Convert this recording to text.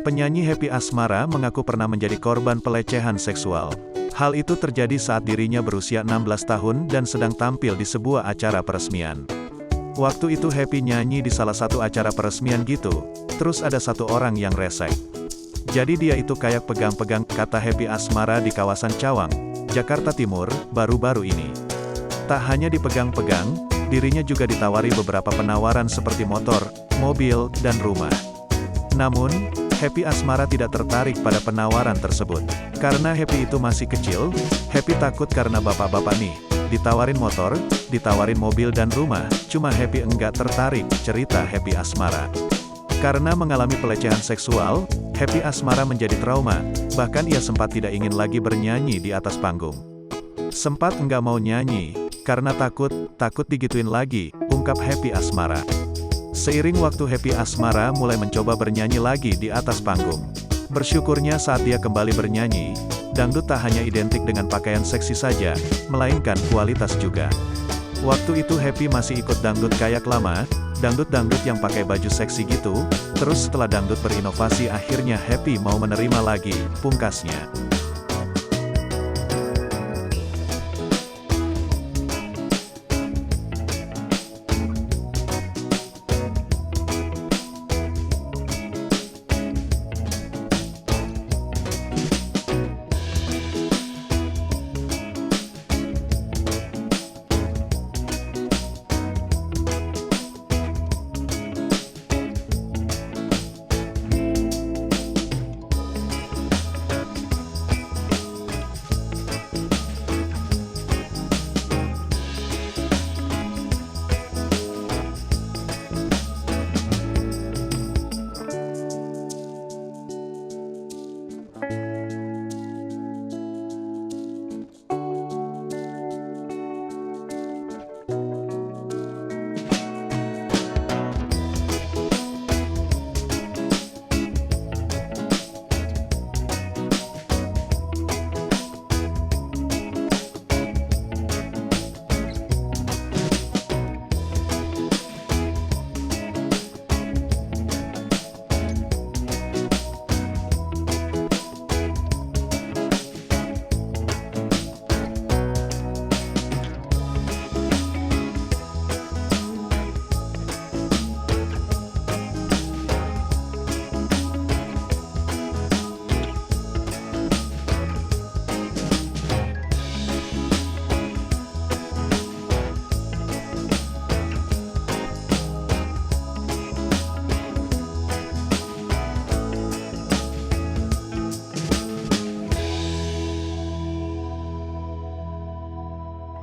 Penyanyi Happy Asmara mengaku pernah menjadi korban pelecehan seksual. Hal itu terjadi saat dirinya berusia 16 tahun dan sedang tampil di sebuah acara peresmian. Waktu itu Happy nyanyi di salah satu acara peresmian gitu, terus ada satu orang yang resek. Jadi dia itu kayak pegang-pegang, kata Happy Asmara di kawasan Cawang, Jakarta Timur, baru-baru ini. Tak hanya dipegang-pegang, dirinya juga ditawari beberapa penawaran seperti motor, mobil, dan rumah. Namun, Happy Asmara tidak tertarik pada penawaran tersebut. Karena Happy itu masih kecil, Happy takut karena bapak-bapak nih, ditawarin motor, ditawarin mobil dan rumah, cuma Happy enggak tertarik, cerita Happy Asmara. Karena mengalami pelecehan seksual, Happy Asmara menjadi trauma, bahkan ia sempat tidak ingin lagi bernyanyi di atas panggung. Sempat enggak mau nyanyi, karena takut digituin lagi, ungkap Happy Asmara. Seiring waktu Happy Asmara mulai mencoba bernyanyi lagi di atas panggung. Bersyukurnya saat dia kembali bernyanyi, dangdut tak hanya identik dengan pakaian seksi saja, melainkan kualitas juga. Waktu itu Happy masih ikut dangdut kayak lama, dangdut-dangdut yang pakai baju seksi gitu, terus setelah dangdut berinovasi akhirnya Happy mau menerima lagi, pungkasnya.